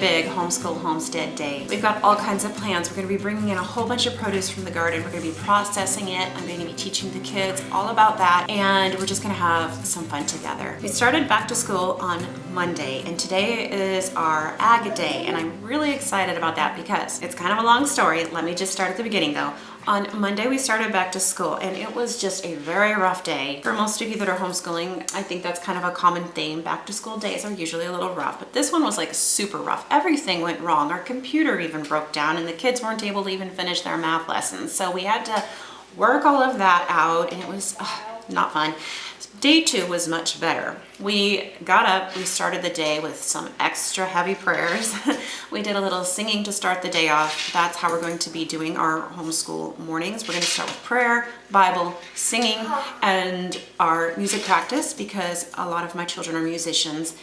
big Homeschool Homestead day. We've got all kinds of plans. We're going to be bringing in a whole bunch of produce from the garden. We're going to be processing it. I'm going to be teaching the kids all about that, and we're just going to have some fun together. We started back to school on Monday, and today is our Ag Day, and I'm really excited about that because it's kind of a long story. Let me just start at the beginning though. On Monday, we started back to school, and it was just a very rough day. For most of you that are homeschooling, I think that's kind of a common theme. Back to school days are usually a little rough, but this one was like super rough. Everything went wrong. Our computer even broke down, and the kids weren't able to even finish their math lessons. So we had to work all of that out, and it was not fun. Day 2 was much better. We got up, we started the day with some extra heavy prayers. We did a little singing to start the day off. That's how we're going to be doing our homeschool mornings. We're going to start with prayer, Bible, singing, and our music practice because a lot of my children are musicians.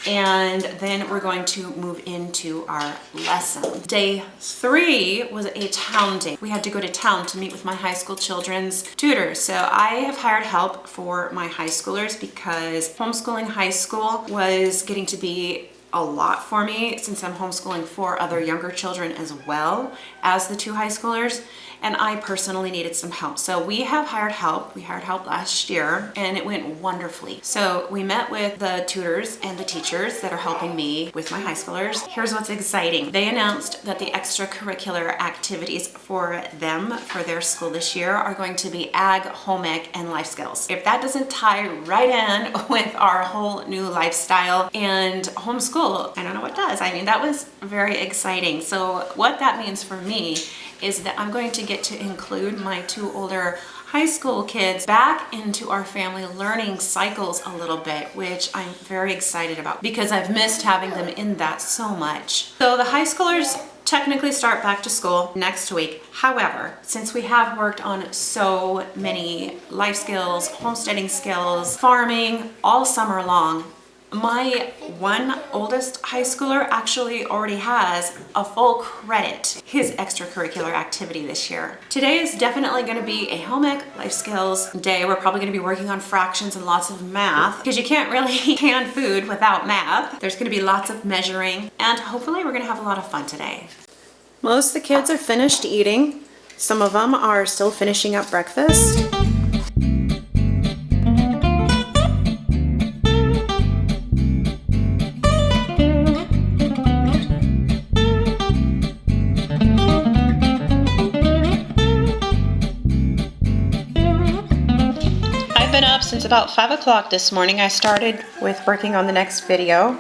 And then we're going to move into our lesson. Day 3 was a town day. We had to go to town to meet with my high school children's tutors. So I have hired help for my high schoolers because homeschooling high school was getting to be a lot for me since I'm homeschooling 4 other younger children as well as the 2 high schoolers. And I personally needed some help. So we have hired help. We hired help last year and it went wonderfully. So we met with the tutors and the teachers that are helping me with my high schoolers. Here's what's exciting. They announced that the extracurricular activities for them, for their school this year, are going to be ag, home ec, and life skills. If that doesn't tie right in with our whole new lifestyle and homeschool, I don't know what does. I mean, that was very exciting. So what that means for me is that I'm going to get to include my 2 older high school kids back into our family learning cycles a little bit, which I'm very excited about because I've missed having them in that so much. So the high schoolers technically start back to school next week. However, since we have worked on so many life skills, homesteading skills, farming all summer long, my one oldest high schooler actually already has a full credit, his extracurricular activity this year. Today is definitely going to be a home ec life skills day. We're probably going to be working on fractions and lots of math because you can't really can food without math. There's going to be lots of measuring, and hopefully we're going to have a lot of fun today. Most of the kids are finished eating. Some of them are still finishing up breakfast. Since about 5 o'clock this morning, I started with working on the next video.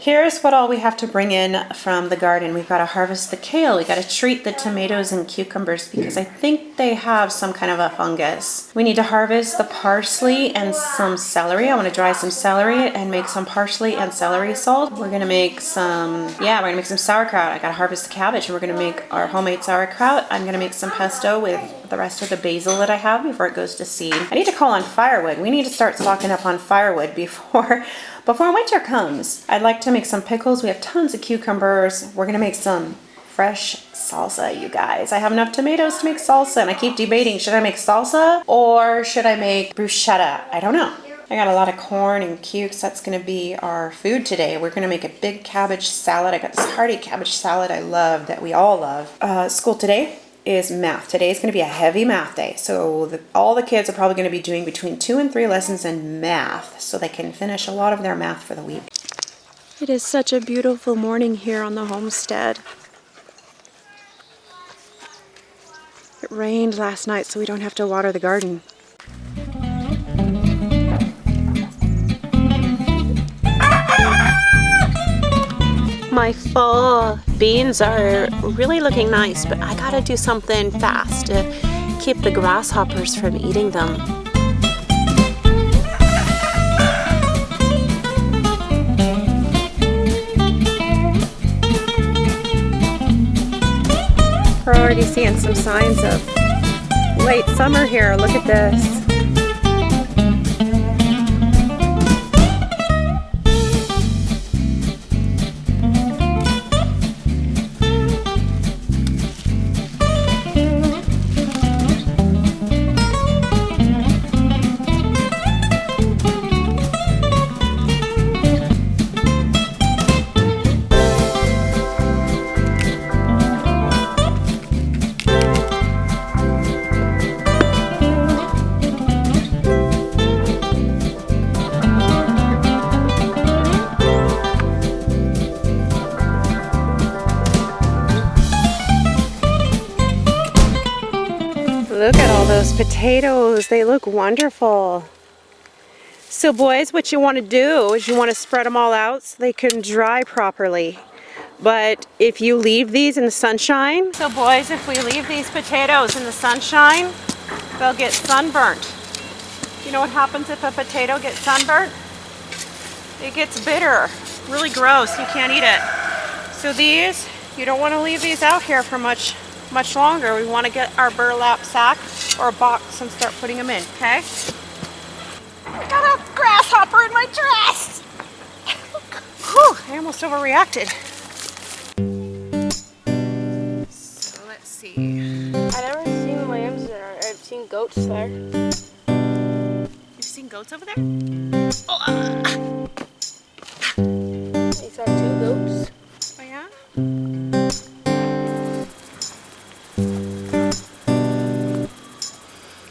Here's what all we have to bring in from the garden. We've got to harvest the kale. We got to treat the tomatoes and cucumbers because I think they have some kind of a fungus. We need to harvest the parsley and some celery. I want to dry some celery and make some parsley and celery salt. We're going to make some, we're going to make some sauerkraut. I got to harvest the cabbage and we're going to make our homemade sauerkraut. I'm going to make some pesto with the rest of the basil that I have before it goes to seed. I need to call on firewood. We need to start stocking up on firewood before winter comes. I'd like to make some pickles. We have tons of cucumbers. We're gonna make some fresh salsa, you guys. I have enough tomatoes to make salsa, and I keep debating, should I make salsa or should I make bruschetta? I don't know. I got a lot of corn and cukes. That's gonna be our food today. We're gonna make a big cabbage salad. I got this hearty cabbage salad I love, that we all love. School today is math. Today is going to be a heavy math day. So all the kids are probably going to be doing between 2 and 3 lessons in math so they can finish a lot of their math for the week. It is such a beautiful morning here on the homestead. It rained last night so we don't have to water the garden. My fall beans are really looking nice, but I gotta do something fast to keep the grasshoppers from eating them. We're already seeing some signs of late summer here. Look at this. Look at all those potatoes. They look wonderful. So boys, what you want to do is you want to spread them all out so they can dry properly. But if you leave these in the sunshine, so boys, if we leave these potatoes in the sunshine, they'll get sunburnt. You know what happens if a potato gets sunburnt? It gets bitter, really gross, you can't eat it. So these, you don't want to leave these out here for much longer. We want to get our burlap sack or a box and start putting them in, okay? I got a grasshopper in my dress! Whew, I almost overreacted. So let's see. I've never seen lambs there. I've seen goats there. You've seen goats over there? Oh, I saw 2 goats. oh yeah?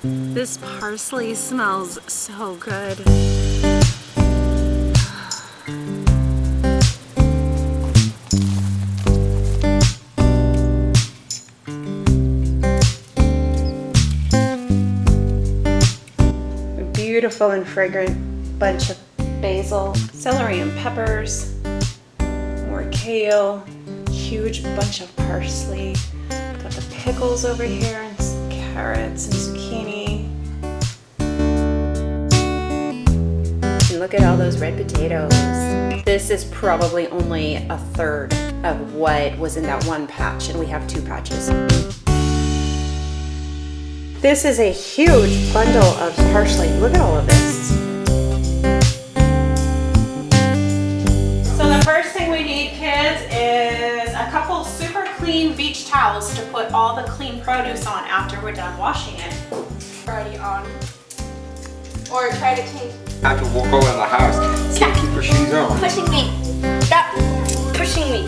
This parsley smells so good. A beautiful and fragrant bunch of basil, celery and peppers, more kale, huge bunch of parsley. Got the pickles over here and some carrots and zucchini. And look at all those red potatoes. This is probably only a third of what was in that one patch, and we have 2 patches. This is a huge bundle of parsley. Look at all of this. So the first thing we need, kids, is a couple super clean beach towels to put all the clean produce on after we're done washing it. Already on. Or try to change. I have to walk around the house. Can't keep her shoes on. Pushing me. Stop pushing me.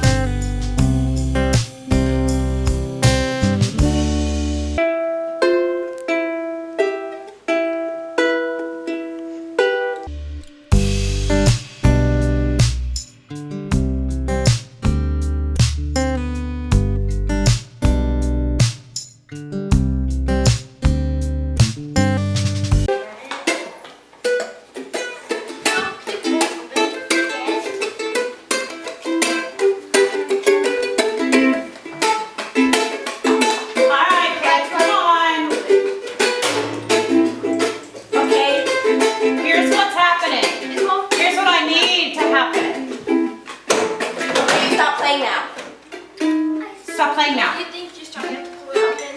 Stop playing now. You think you're starting to pull it open?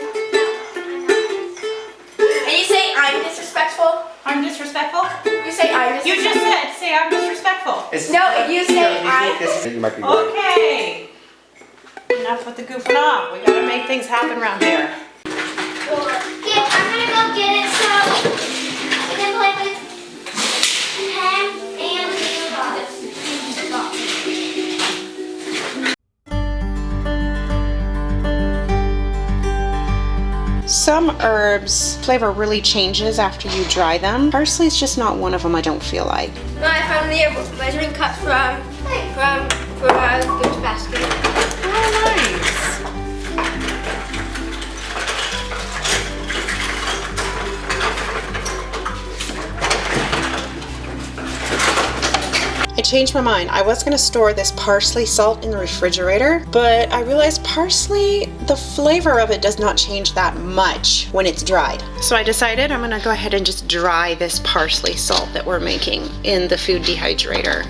And you say I'm disrespectful? I'm disrespectful? You say I'm disrespectful? You just said, say I'm disrespectful. No, you say I'm disrespectful. Okay. Enough with the goofing off. We gotta make things happen around here. I'm gonna go get it so we can play with him and the dogs. Some herbs flavor really changes after you dry them. Parsley's just not one of them, I don't feel like. No, I found the measuring cups from our gift basket. Oh, nice. I changed my mind. I was gonna store this parsley salt in the refrigerator, but I realized parsley, the flavor of it does not change that much when it's dried. So I decided I'm gonna go ahead and just dry this parsley salt that we're making in the food dehydrator.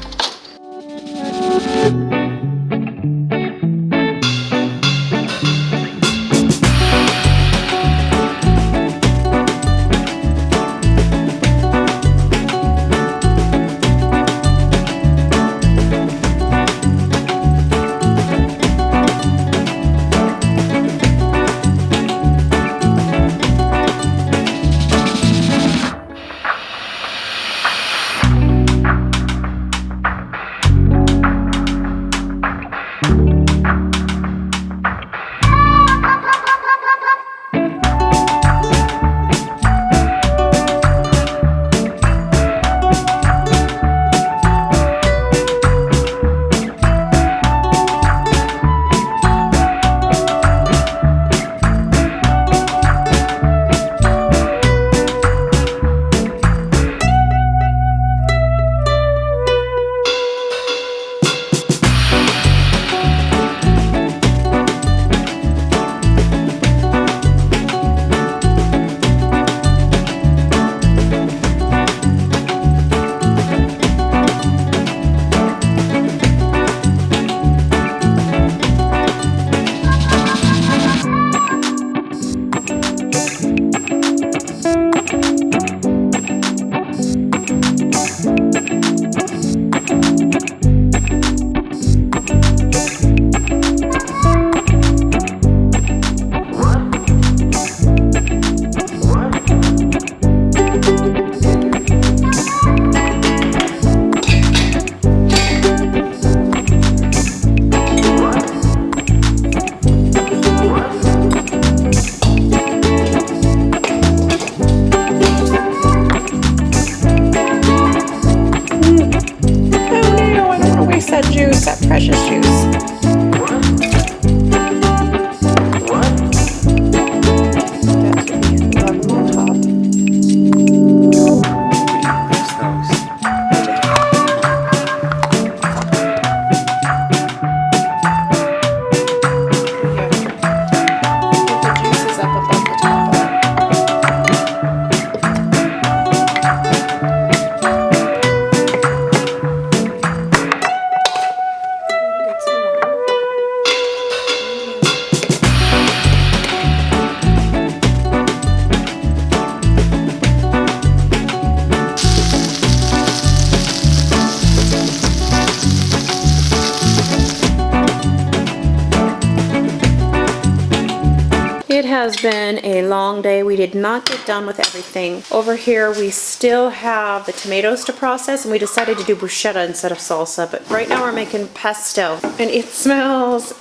It has been a long day. We did not get done with everything. Over here we still have the tomatoes to process, and we decided to do bruschetta instead of salsa, but right now we're making pesto. And it smells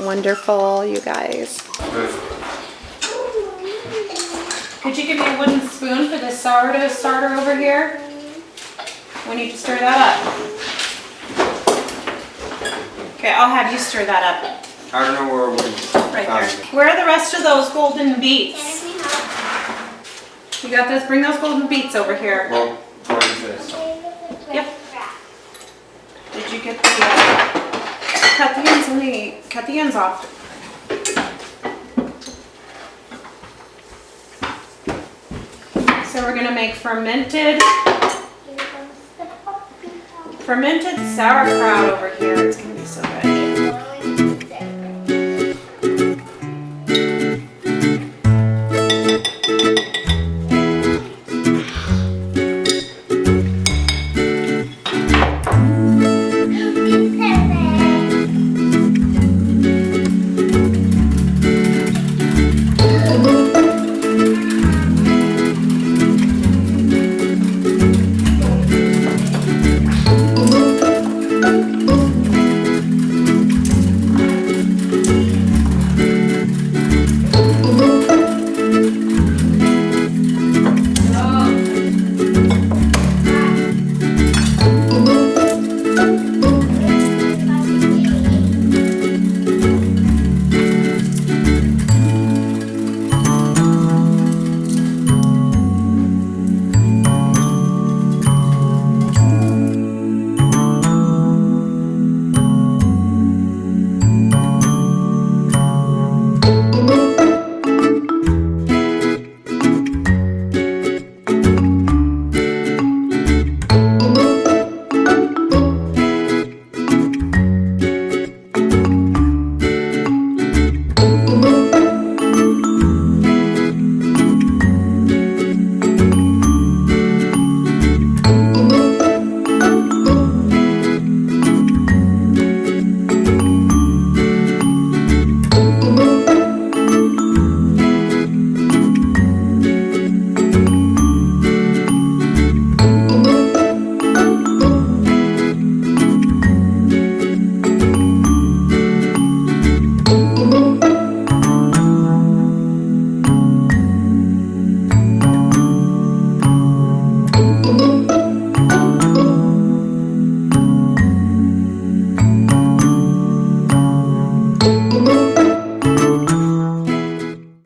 wonderful, you guys. Could you give me a wooden spoon for this sourdough starter over here? We need to stir that up. Okay, I'll have you stir that up. I don't know where we Right there. Where are the rest of those golden beets? You got this? Bring those golden beets over here. Well, what is this? Yep. Did you get the, cut the ends, cut the ends off. So we're gonna make fermented sauerkraut over here. It's